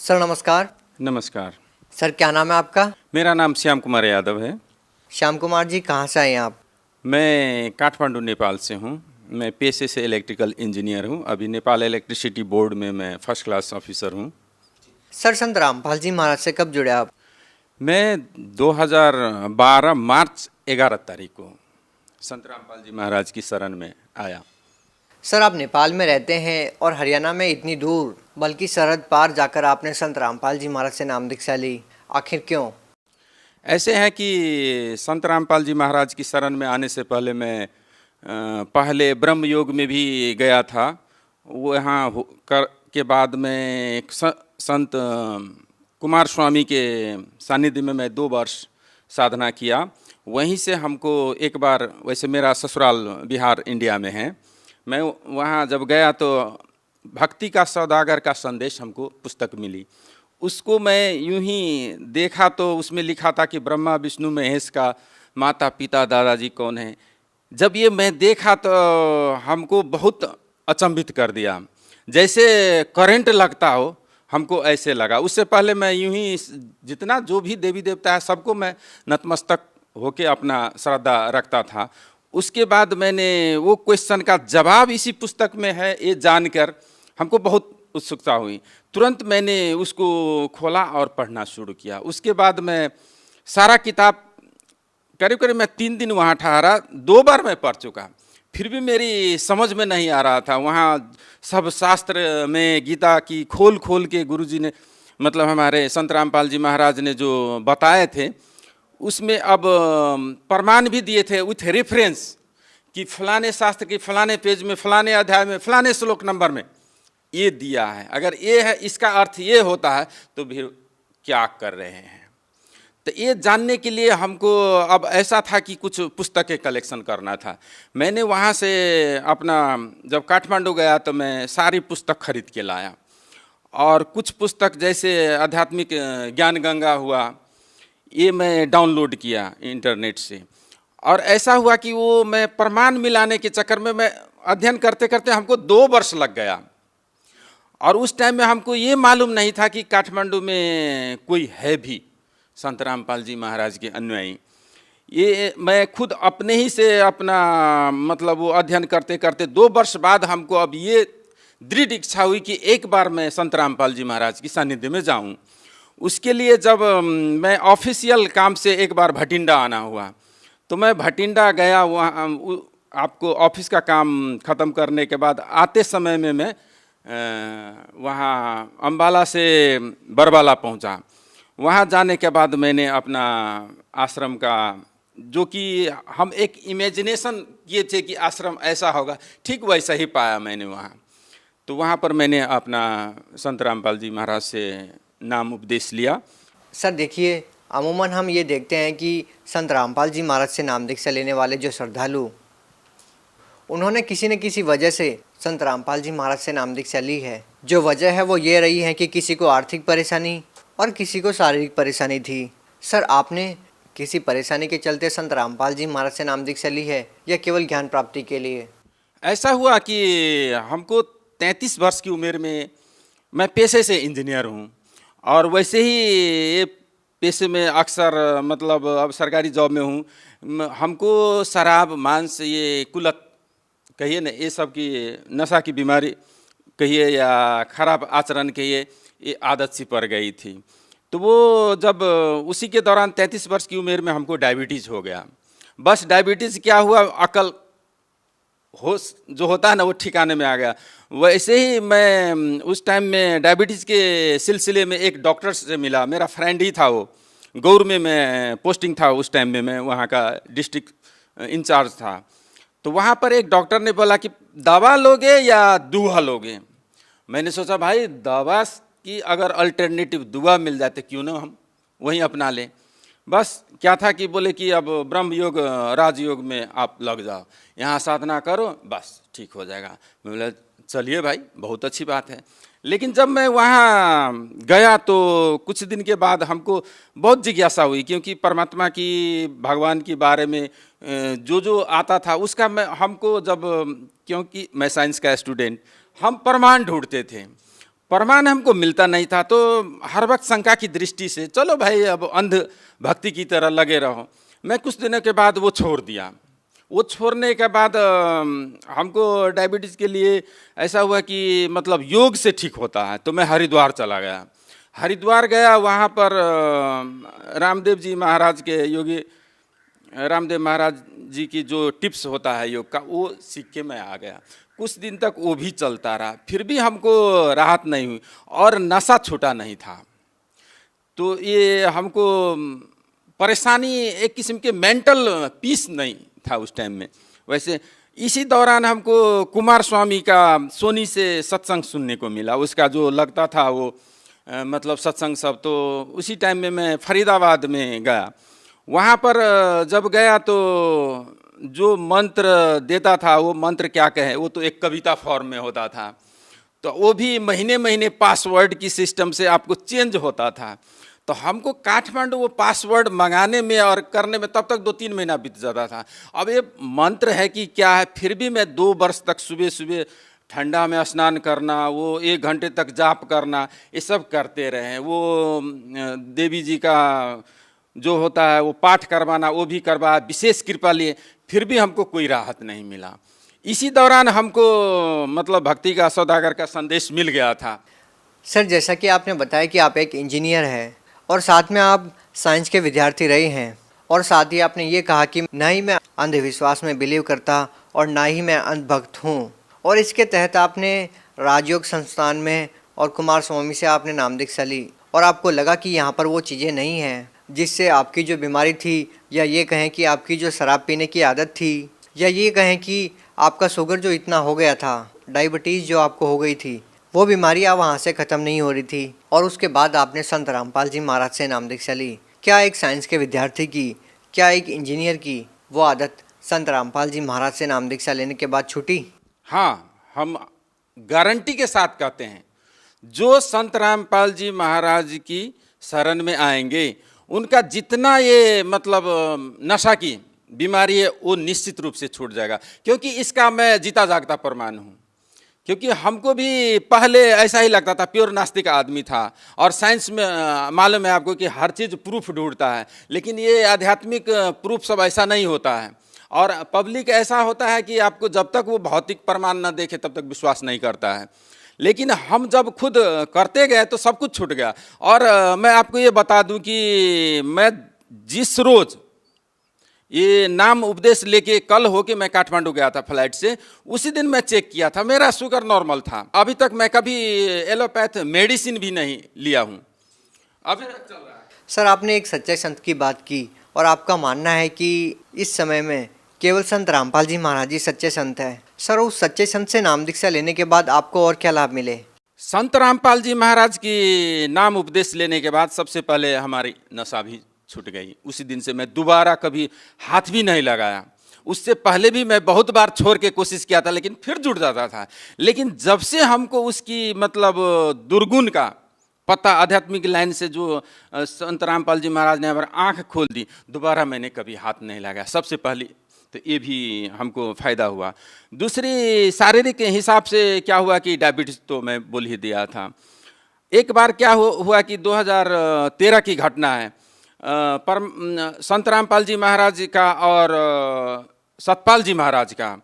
Sir नमस्कार। नमस्कार। Sir क्या नाम है आपका? मेरा नाम श्याम कुमार यादव है। श्याम कुमार जी, कहाँ से आए हैं आप? मैं काठमांडू नेपाल से हूँ। मैं पेशे से इलेक्ट्रिकल इंजीनियर हूँ। अभी नेपाल इलेक्ट्रिसिटी बोर्ड में मैं फर्स्ट क्लास ऑफिसर हूँ। सर संत रामपाल जी महाराज से कब जुड़े आप? मैं 2012 मार्च 11 तारीख को संत रामपाल जी महाराज की शरण में आया। सर आप नेपाल में रहते हैं और हरियाणा में इतनी दूर, बल्कि सरहद पार जाकर आपने संत रामपाल जी महाराज से नाम दीक्षा ली, आखिर क्यों? ऐसे है कि संत रामपाल जी महाराज की शरण में आने से पहले मैं पहले ब्रह्म योग में भी गया था। वो यहाँ कर के बाद में एक संत कुमार स्वामी के सानिध्य में मैं 2 वर्ष साधना किया। वहीं से हमको एक बार, वैसे मेरा ससुराल बिहार इंडिया में है, मैं वहाँ जब गया तो भक्ति का सौदागर का संदेश हमको पुस्तक मिली। उसको मैं यूं ही देखा तो उसमें लिखा था कि ब्रह्मा विष्णु महेश का माता पिता दादाजी कौन है। जब ये मैं देखा तो हमको बहुत अचंभित कर दिया, जैसे करंट लगता हो, हमको ऐसे लगा। उससे पहले मैं यूं ही जितना जो भी देवी देवता है सबको मैं नतमस्तक होके अपना श्रद्धा रखता था। उसके बाद मैंने वो क्वेश्चन का जवाब इसी पुस्तक में है ये जानकर हमको बहुत उत्सुकता हुई। तुरंत मैंने उसको खोला और पढ़ना शुरू किया। उसके बाद मैं सारा किताब करीब करीब मैं 3 दिन वहाँ ठहरा, 2 बार मैं पढ़ चुका, फिर भी मेरी समझ में नहीं आ रहा था। वहाँ सब शास्त्र में गीता की खोल खोल के गुरुजी ने, मतलब हमारे संत रामपाल जी महाराज ने जो बताए थे, उसमें अब प्रमाण भी दिए थे विथ रेफरेंस कि फलाने शास्त्र की फलाने पेज में फलाने अध्याय में फलाने श्लोक नंबर में ये दिया है। अगर ये है, इसका अर्थ ये होता है, तो फिर क्या कर रहे हैं। तो ये जानने के लिए हमको अब ऐसा था कि कुछ पुस्तकें कलेक्शन करना था। मैंने वहाँ से अपना जब काठमांडू गया तो मैं सारी पुस्तक खरीद के लाया, और कुछ पुस्तक जैसे आध्यात्मिक ज्ञान गंगा हुआ, ये मैं डाउनलोड किया इंटरनेट से। और ऐसा हुआ कि वो मैं प्रमाण मिलाने के चक्कर में मैं अध्ययन करते करते हमको 2 वर्ष लग गया। और उस टाइम में हमको ये मालूम नहीं था कि काठमांडू में कोई है भी संत रामपाल जी महाराज के अनुयायी। ये मैं खुद अपने ही से अपना मतलब वो अध्ययन करते करते 2 वर्ष बाद हमको अब ये दृढ़ इच्छा हुई कि एक बार मैं संत रामपाल जी महाराज की सानिध्य में जाऊं। उसके लिए जब मैं ऑफिशियल काम से एक बार भटिंडा आना हुआ तो मैं भटिंडा गया। वहाँ आपको ऑफिस का काम ख़त्म करने के बाद आते समय में मैं वहाँ अम्बाला से बरवाला पहुँचा। वहाँ जाने के बाद मैंने अपना आश्रम का, जो कि हम एक इमेजिनेशन किए थे कि आश्रम ऐसा होगा, ठीक वैसा ही पाया मैंने वहाँ। तो वहाँ पर मैंने अपना संत रामपाल जी महाराज से नाम उपदेश लिया। सर देखिए, अमूमन हम ये देखते हैं कि संत रामपाल जी महाराज से नाम दीक्षा लेने वाले जो श्रद्धालु, उन्होंने किसी न किसी वजह से संत रामपाल जी महाराज से नाम दीक्षा ली है। जो वजह है वो ये रही है कि किसी को आर्थिक परेशानी और किसी को शारीरिक परेशानी थी। सर आपने किसी परेशानी के चलते संत रामपाल जी महाराज से नाम दीक्षा ली है या केवल ज्ञान प्राप्ति के लिए? ऐसा हुआ कि हमको 33 वर्ष की उम्र में, मैं पेशे से इंजीनियर हूँ, और वैसे ही ये पेशे में अक्सर मतलब अब सरकारी जॉब में हूँ, हमको शराब मांस ये कुलत कहिए ना, ये सब की नशा की बीमारी कहिए या खराब आचरण कहिए, ये आदत सी पड़ गई थी। तो वो जब उसी के दौरान 33 वर्ष की उम्र में हमको डायबिटीज़ हो गया। बस डायबिटीज़ क्या हुआ, अकल होश जो होता है ना वो ठिकाने में आ गया। वैसे ही मैं उस टाइम में डायबिटीज़ के सिलसिले में एक डॉक्टर से मिला, मेरा फ्रेंड ही था वो, गौर में मैं पोस्टिंग था उस टाइम में, मैं वहाँ का डिस्ट्रिक्ट इंचार्ज था। तो वहाँ पर एक डॉक्टर ने बोला कि दवा लोगे या दुआ लोगे। मैंने सोचा भाई दवा की अगर अल्टरनेटिव दुआ मिल जाते क्यों ना हम वहीं अपना लें। बस क्या था कि बोले कि अब ब्रह्म योग राजयोग में आप लग जाओ, यहाँ साधना करो, बस ठीक हो जाएगा। मैं बोला चलिए भाई, बहुत अच्छी बात है। लेकिन जब मैं वहाँ गया तो कुछ दिन के बाद हमको बहुत जिज्ञासा हुई, क्योंकि परमात्मा की, भगवान के बारे में जो आता था उसका हमको जब, क्योंकि मैं साइंस का स्टूडेंट, हम प्रमाण ढूंढते थे। प्रमाण हमको मिलता नहीं था। तो हर वक्त शंका की दृष्टि से चलो भाई अब अंध भक्ति की तरह लगे रहो। मैं कुछ दिनों के बाद वो छोड़ दिया। वो छोड़ने के बाद हमको डायबिटीज़ के लिए ऐसा हुआ कि मतलब योग से ठीक होता है, तो मैं हरिद्वार चला गया। हरिद्वार गया, वहाँ पर रामदेव जी महाराज के योगी रामदेव महाराज जी की जो टिप्स होता है योग का, वो सीख के मैं आ गया। कुछ दिन तक वो भी चलता रहा, फिर भी हमको राहत नहीं हुई और नशा छूटा नहीं था। तो ये हमको परेशानी, एक किस्म के मेंटल पीस नहीं था उस टाइम में। वैसे इसी दौरान हमको कुमार स्वामी का सोनी से सत्संग सुनने को मिला। उसका जो लगता था वो मतलब सत्संग सब, तो उसी टाइम में मैं फरीदाबाद में गया। वहाँ पर जब गया तो जो मंत्र देता था, वो मंत्र क्या कहे, वो तो एक कविता फॉर्म में होता था। तो वो भी महीने महीने पासवर्ड की सिस्टम से आपको चेंज होता था। तो हमको काठमांडू वो पासवर्ड मंगाने में और करने में तब तक 2-3 महीना बीत जाता था। अब ये मंत्र है कि क्या है, फिर भी मैं 2 वर्ष तक सुबह सुबह ठंडा में स्नान करना, वो 1 घंटे तक जाप करना, ये सब करते रहे। वो देवी जी का जो होता है वो पाठ करवाना, वो भी करवाया, विशेष कृपा लिए, फिर भी हमको कोई राहत नहीं मिला। इसी दौरान हमको मतलब भक्ति का सौदागर का संदेश मिल गया था। सर, जैसा कि आपने बताया कि आप एक इंजीनियर हैं और साथ में आप साइंस के विद्यार्थी रहे हैं, और साथ ही आपने ये कहा कि ना ही मैं अंधविश्वास में बिलीव करता और ना ही मैं अंधभक्त हूँ, और इसके तहत आपने राजयोग संस्थान में और कुमार स्वामी से आपने नाम दीक्षा ली, और आपको लगा कि यहाँ पर वो चीज़ें नहीं हैं जिससे आपकी जो बीमारी थी, या ये कहें कि आपकी जो शराब पीने की आदत थी, या ये कहें कि आपका शुगर जो इतना हो गया था, डायबिटीज़ जो आपको हो गई थी, वो बीमारी अब वहाँ से ख़त्म नहीं हो रही थी। और उसके बाद आपने संत रामपाल जी महाराज से नाम दीक्षा ली। क्या एक साइंस के विद्यार्थी की, क्या एक इंजीनियर की वो आदत संत रामपाल जी महाराज से नाम दीक्षा लेने के बाद छूटी? हाँ, हम गारंटी के साथ कहते हैं, जो संत रामपाल जी महाराज की शरण में आएंगे, उनका जितना ये मतलब नशा की बीमारी है वो निश्चित रूप से छूट जाएगा। क्योंकि इसका मैं जीता जागता प्रमाण हूँ। क्योंकि हमको भी पहले ऐसा ही लगता था, प्योर नास्तिक आदमी था, और साइंस में मालूम है आपको कि हर चीज़ प्रूफ ढूंढता है, लेकिन ये आध्यात्मिक प्रूफ सब ऐसा नहीं होता है। और पब्लिक ऐसा होता है कि आपको जब तक वो भौतिक प्रमाण न देखे तब तक विश्वास नहीं करता है। लेकिन हम जब खुद करते गए तो सब कुछ छूट गया। और मैं आपको ये बता दूं कि मैं जिस रोज़ ये नाम उपदेश लेके कल होके मैं काठमांडू गया था फ्लाइट से, उसी दिन मैं चेक किया था, मेरा शुगर नॉर्मल था। अभी तक मैं कभी एलोपैथ मेडिसिन भी नहीं लिया हूँ, अभी तक चल रहा है। सर, आपने एक सच्चे संत की बात की, और आपका मानना है कि इस समय में केवल संत रामपाल जी महाराज ही सच्चे संत हैं। सर, उस सच्चे संत से नाम दीक्षा लेने के बाद आपको और क्या लाभ मिले? संत रामपाल जी महाराज की नाम उपदेश लेने के बाद सबसे पहले हमारी नशा भी छूट गई। उसी दिन से मैं दोबारा कभी हाथ भी नहीं लगाया। उससे पहले भी मैं बहुत बार छोड़ के कोशिश किया था, लेकिन फिर जुड़ जाता था। लेकिन जब से हमको उसकी मतलब दुर्गुण का पता, आध्यात्मिक लाइन से जो संत रामपाल जी महाराज ने हमारी आँख खोल दी, दोबारा मैंने कभी हाथ नहीं लगाया। सबसे पहले तो ये भी हमको फ़ायदा हुआ। दूसरी शारीरिक हिसाब से क्या हुआ कि डायबिटीज़ तो मैं बोल ही दिया था। एक बार क्या हुआ कि 2013 की घटना है। संत रामपाल जी महाराज का और सतपाल जी महाराज का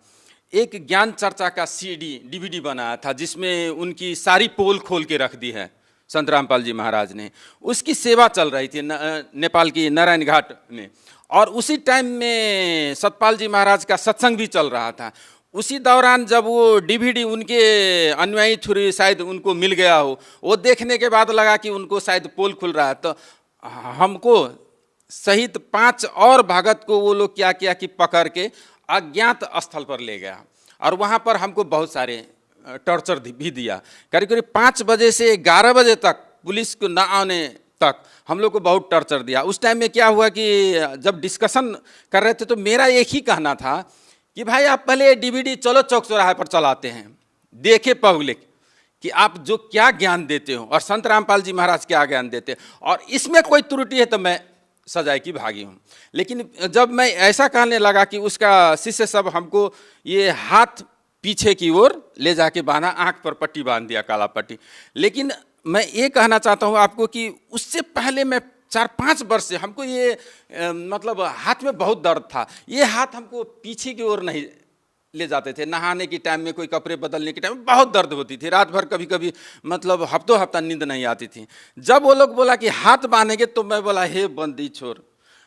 एक ज्ञान चर्चा का DVD बनाया था, जिसमें उनकी सारी पोल खोल के रख दी है संत रामपाल जी महाराज ने। उसकी सेवा चल रही थी नेपाल की नारायण घाट में, और उसी टाइम में सतपाल जी महाराज का सत्संग भी चल रहा था। उसी दौरान जब वो DVD उनके अनुयायी थ्रू शायद उनको मिल गया हो, वो देखने के बाद लगा कि उनको शायद पोल खुल रहा है, तो हमको सहित 5 और भगत को वो लोग क्या किया कि पकड़ के अज्ञात स्थल पर ले गया, और वहाँ पर हमको बहुत सारे टॉर्चर भी दिया। करीब करीब 5 बजे से 11 बजे तक, पुलिस को न आने तक हम लोग को बहुत टॉर्चर दिया। उस टाइम में क्या हुआ कि जब डिस्कशन कर रहे थे तो मेरा एक ही कहना था कि भाई आप पहले DVD चलो चौक चौराहे पर चलाते हैं, देखे पब्लिक कि आप जो क्या ज्ञान देते हो और संत रामपाल जी महाराज क्या ज्ञान देते हैं, और इसमें कोई त्रुटि है तो मैं सजाए की भागी हूँ। लेकिन जब मैं ऐसा कहने लगा कि उसका शिष्य सब हमको ये हाथ पीछे की ओर ले जाके बांधा, आंख पर पट्टी बांध दिया, काला पट्टी। लेकिन मैं ये कहना चाहता हूँ आपको कि उससे पहले मैं 4-5 वर्ष से हमको ये मतलब हाथ में बहुत दर्द था। ये हाथ हमको पीछे की ओर नहीं ले जाते थे। नहाने के टाइम में, कोई कपड़े बदलने के टाइम में बहुत दर्द होती थी। रात भर कभी कभी मतलब हफ्तों हफ्ता नींद नहीं आती थी। जब वो लोग बोला कि हाथ बांधेंगे तो मैं बोला, हे बंदी छोर,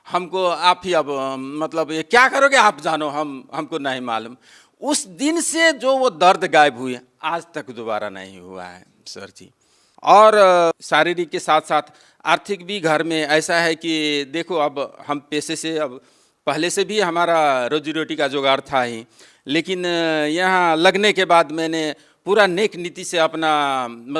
हमको आप ही अब मतलब ये क्या करोगे आप जानो, हमको नहीं मालूम। उस दिन से जो वो दर्द गायब हुई, आज तक दोबारा नहीं हुआ है सर जी। और शारीरिक के साथ साथ आर्थिक भी घर में ऐसा है कि देखो, अब हम पेशे से, अब पहले से भी हमारा रोजी रोटी का जुगाड़ था ही, लेकिन यहाँ लगने के बाद मैंने पूरा नेक नीति से अपना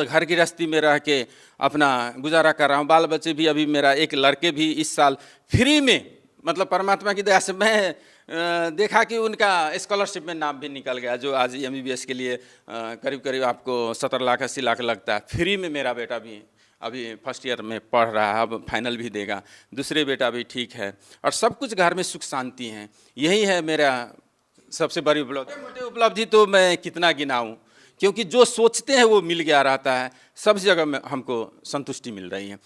घर गृहस्थी में रह के अपना गुजारा कर रहा हूँ। बाल बच्चे भी, अभी मेरा एक लड़के भी इस साल फ्री में, मतलब परमात्मा की दया से मैं देखा कि उनका स्कॉलरशिप में नाम भी निकल गया, जो आज MBBS के लिए करीब करीब आपको 17 लाख 80 लाख लगता है। फ्री में मेरा बेटा भी अभी फर्स्ट ईयर में पढ़ रहा है, अब फाइनल भी देगा। दूसरे बेटा भी ठीक है, और सब कुछ घर में सुख शांति है। यही है मेरा सबसे बड़ी उपलब्धि। मोटे उपलब्धि तो मैं कितना गिनाऊँ, क्योंकि जो सोचते हैं वो मिल गया रहता है। सब जगह में हमको संतुष्टि मिल रही है।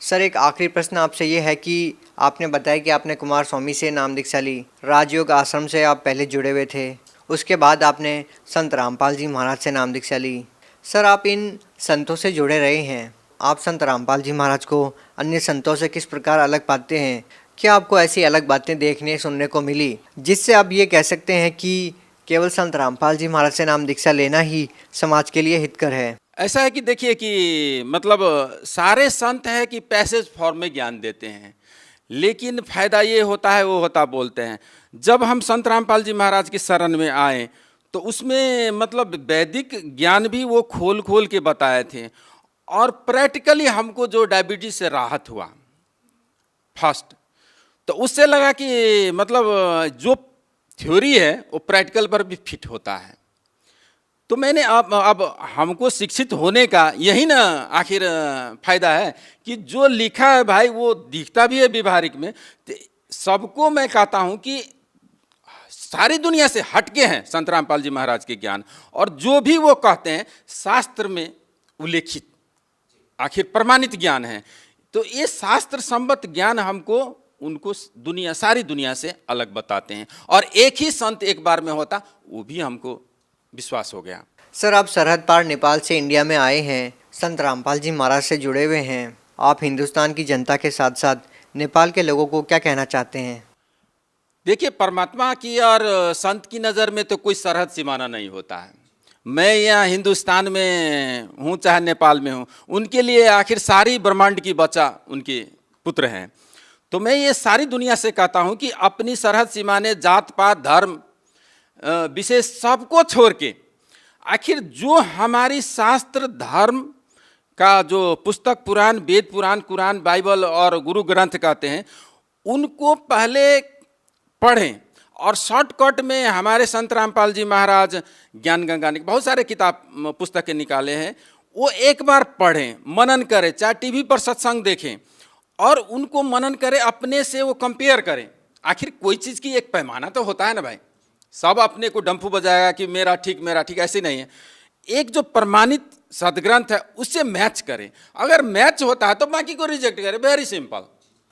सर, एक आखिरी प्रश्न आपसे ये है कि आपने बताया कि आपने कुमार स्वामी से नाम दीक्षा ली, राजयोग आश्रम से आप पहले जुड़े हुए थे, उसके बाद आपने संत रामपाल जी महाराज से नाम दीक्षा ली। सर, आप इन संतों से जुड़े रहे हैं, आप संत रामपाल जी महाराज को अन्य संतों से किस प्रकार अलग पाते हैं? क्या आपको ऐसी अलग बातें देखने सुनने को मिली जिससे आप ये कह सकते हैं कि केवल संत रामपाल जी महाराज से नाम दीक्षा लेना ही समाज के लिए हितकर है? ऐसा है कि देखिए कि मतलब सारे संत हैं कि पैसेज फॉर्म में ज्ञान देते हैं, लेकिन फायदा ये होता है, वो होता बोलते हैं। जब हम संत रामपाल जी महाराज की शरण में आए तो उसमें मतलब वैदिक ज्ञान भी वो खोल खोल के बताए थे, और प्रैक्टिकली हमको जो डायबिटीज से राहत हुआ फर्स्ट, तो उससे लगा कि मतलब जो थ्योरी है वो प्रैक्टिकल पर भी फिट होता है। तो मैंने अब हमको शिक्षित होने का यही ना आखिर फायदा है कि जो लिखा है भाई वो दिखता भी है व्यवहारिक में। तो सबको मैं कहता हूँ कि सारी दुनिया से हटके हैं संत रामपाल जी महाराज के ज्ञान, और जो भी वो कहते हैं शास्त्र में उल्लेखित आखिर प्रमाणित ज्ञान है। तो ये शास्त्र संबद्ध ज्ञान हमको उनको दुनिया, सारी दुनिया से अलग बताते हैं, और एक ही संत एक बार में होता, वो भी हमको विश्वास हो गया। सर, आप सरहद पार नेपाल से इंडिया में आए हैं, संत रामपाल जी महाराज से जुड़े हुए हैं, आप हिंदुस्तान की जनता के साथ साथ नेपाल के लोगों को क्या कहना चाहते हैं? देखिए, परमात्मा की और संत की नज़र में तो कोई सरहद सीमाना नहीं होता है। मैं यहाँ हिंदुस्तान में हूँ चाहे नेपाल में हूँ, उनके लिए आखिर सारी ब्रह्मांड की बच्चा उनके पुत्र हैं। तो मैं ये सारी दुनिया से कहता हूँ कि अपनी सरहद सीमाने, जात पात धर्म विशेष सबको छोड़ के आखिर जो हमारी शास्त्र धर्म का जो पुस्तक, पुराण, वेद पुराण, कुरान, बाइबल और गुरु ग्रंथ कहते हैं, उनको पहले पढ़ें। और शॉर्टकट में हमारे संत रामपाल जी महाराज ज्ञान गंगा ने बहुत सारे किताब पुस्तकें निकाले हैं, वो एक बार पढ़ें, मनन करें, चाहे टीवी पर सत्संग देखें और उनको मनन करें, अपने से वो कंपेयर करें। आखिर कोई चीज़ की एक पैमाना तो होता है ना भाई, सब अपने को डंफू बजाएगा कि मेरा ठीक, ऐसे नहीं है। एक जो प्रमाणित सदग्रंथ है उससे मैच करें, अगर मैच होता है तो बाकी को रिजेक्ट करें, वेरी सिंपल।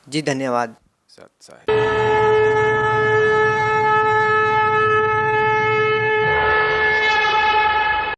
जी धन्यवाद। सत साहिब।